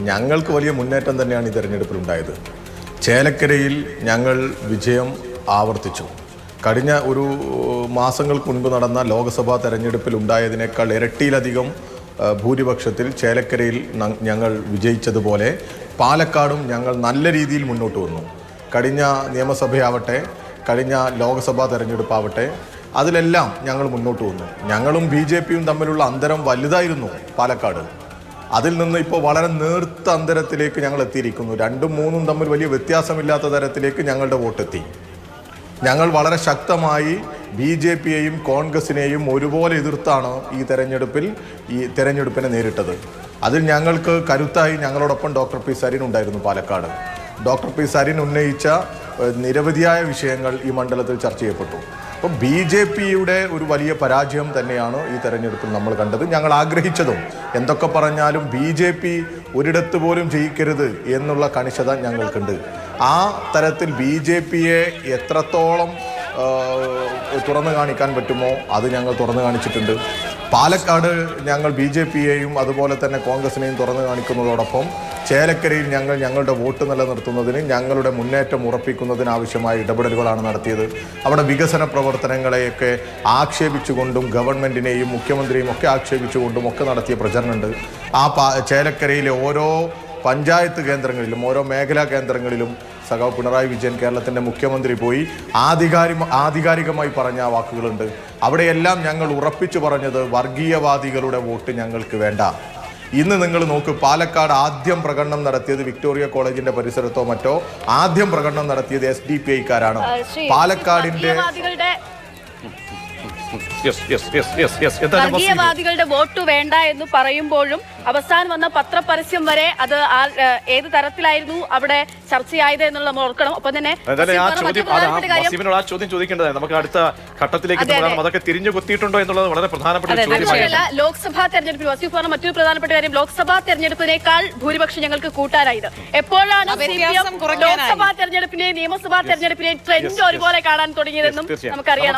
ഞങ്ങൾക്ക് വലിയ മുന്നേറ്റം തന്നെയാണ് ഈ തെരഞ്ഞെടുപ്പിലുണ്ടായത്. ചേലക്കരയിൽ ഞങ്ങൾ വിജയം ആവർത്തിച്ചു. കഴിഞ്ഞ ഒരു മാസങ്ങൾക്ക് മുൻപ് നടന്ന ലോക്സഭാ തെരഞ്ഞെടുപ്പിൽ ഉണ്ടായതിനേക്കാൾ ഇരട്ടിയിലധികം ഭൂരിപക്ഷത്തിൽ ചേലക്കരയിൽ ഞങ്ങൾ വിജയിച്ചതുപോലെ പാലക്കാടും ഞങ്ങൾ നല്ല രീതിയിൽ മുന്നോട്ട് വന്നു. കഴിഞ്ഞ നിയമസഭയാവട്ടെ, കഴിഞ്ഞ ലോക്സഭാ തെരഞ്ഞെടുപ്പാവട്ടെ, അതിലെല്ലാം ഞങ്ങൾ മുന്നോട്ട് വന്നു. ഞങ്ങളും BJPയും തമ്മിലുള്ള അന്തരം വലുതായിരുന്നു പാലക്കാട്. അതിൽ നിന്ന് ഇപ്പോൾ വളരെ നേർത്ത അന്തരത്തിലേക്ക് ഞങ്ങൾ എത്തിയിരിക്കുന്നു. 2ഉം 3ഉം തമ്മിൽ വലിയ വ്യത്യാസമില്ലാത്ത തരത്തിലേക്ക് ഞങ്ങളുടെ വോട്ടെത്തി. ഞങ്ങൾ വളരെ ശക്തമായി BJPയെയും കോൺഗ്രസിനെയും ഒരുപോലെ എതിർത്താണ് ഈ തെരഞ്ഞെടുപ്പിനെ നേരിട്ടത്. അതിൽ ഞങ്ങൾക്ക് കരുത്തായി ഞങ്ങളോടൊപ്പം ഡോക്ടർ പി സരിൻ ഉണ്ടായിരുന്നു പാലക്കാട്. ഡോക്ടർ പി സരിൻ ഉന്നയിച്ച നിരവധിയായ വിഷയങ്ങൾ ഈ മണ്ഡലത്തിൽ ചർച്ച ചെയ്യപ്പെട്ടു. അപ്പം BJPയുടെ ഒരു വലിയ പരാജയം തന്നെയാണ് ഈ തെരഞ്ഞെടുപ്പിൽ നമ്മൾ കണ്ടത്. ഞങ്ങൾ ആഗ്രഹിച്ചതും എന്തൊക്കെ പറഞ്ഞാലും BJP ഒരിടത്ത് പോലും ജയിക്കരുത് എന്നുള്ള കണിശത ഞങ്ങൾക്കുണ്ട്. ആ തരത്തിൽ BJPയെ എത്രത്തോളം തുറന്നു കാണിക്കാൻ പറ്റുമോ അത് ഞങ്ങൾ തുറന്നു കാണിച്ചിട്ടുണ്ട്. പാലക്കാട് ഞങ്ങൾ BJPയെയും അതുപോലെ തന്നെ കോൺഗ്രസിനെയും തുറന്നു കാണിക്കുന്നതോടൊപ്പം ചേലക്കരയിൽ ഞങ്ങൾ ഞങ്ങളുടെ വോട്ട് നിലനിർത്തുന്നതിന്, ഞങ്ങളുടെ മുന്നേറ്റം ഉറപ്പിക്കുന്നതിനാവശ്യമായ ഇടപെടലുകളാണ് നടത്തിയത്. അവിടെ വികസന പ്രവർത്തനങ്ങളെയൊക്കെ ആക്ഷേപിച്ചുകൊണ്ടും ഗവൺമെൻറ്റിനെയും മുഖ്യമന്ത്രിയും ഒക്കെ ആക്ഷേപിച്ചുകൊണ്ടും ഒക്കെ നടത്തിയ പ്രചരണമുണ്ട്. ചേലക്കരയിലെ ഓരോ പഞ്ചായത്ത് കേന്ദ്രങ്ങളിലും ഓരോ മേഖലാ കേന്ദ്രങ്ങളിലും സഖാവ് പിണറായി വിജയൻ, കേരളത്തിൻ്റെ മുഖ്യമന്ത്രി, പോയി ആധികാരികമായി പറഞ്ഞ വാക്കുകളുണ്ട്. അവിടെയെല്ലാം ഞങ്ങൾ ഉറപ്പിച്ചു പറഞ്ഞത് വർഗീയവാദികളുടെ വോട്ട് ഞങ്ങൾക്ക് വേണ്ട. ഇന്ന് നിങ്ങൾ നോക്ക്, പാലക്കാട് ആദ്യം പ്രകടനം നടത്തിയത് വിക്ടോറിയ കോളേജിന്റെ പരിസരത്തോ മറ്റോ ആദ്യം പ്രകടനം നടത്തിയത് SDPIക്കാരാണ്. പാലക്കാടിന്റെ വർഗീയവാദികളുടെ വോട്ട് വേണ്ട എന്ന് പറയുമ്പോഴും അവസാനം വന്ന പത്രപരസ്യം വരെ അത് ഏത് തരത്തിലായിരുന്നു അവിടെ ചർച്ചയായത് എന്നുള്ള നമ്മൾ ഓർക്കണം. ഒപ്പം തന്നെ ചോദ്യം ചോദിക്കേണ്ടത് നമുക്ക് അടുത്ത ഘട്ടത്തിലേക്ക് അതൊക്കെ തിരിഞ്ഞു കുത്തിയിട്ടുണ്ടോ എന്നുള്ളത് വളരെ പ്രധാനപ്പെട്ട ചോദ്യമാണ്. ലോക്സഭാ തെരഞ്ഞെടുപ്പിൽ വസീഫ് പറഞ്ഞ മറ്റൊരു പ്രധാനപ്പെട്ട കാര്യം, ലോക്സഭാ തെരഞ്ഞെടുപ്പിനേക്കാൾ ഭൂരിപക്ഷം ഞങ്ങൾക്ക് കൂട്ടാനായത്. എപ്പോഴാണ് ലോക്സഭാ തെരഞ്ഞെടുപ്പിനെയും നിയമസഭാ തെരഞ്ഞെടുപ്പിനെയും ട്രെൻഡ് ഒരുപോലെ കാണാൻ തുടങ്ങിയതെന്നും നമുക്കറിയാം.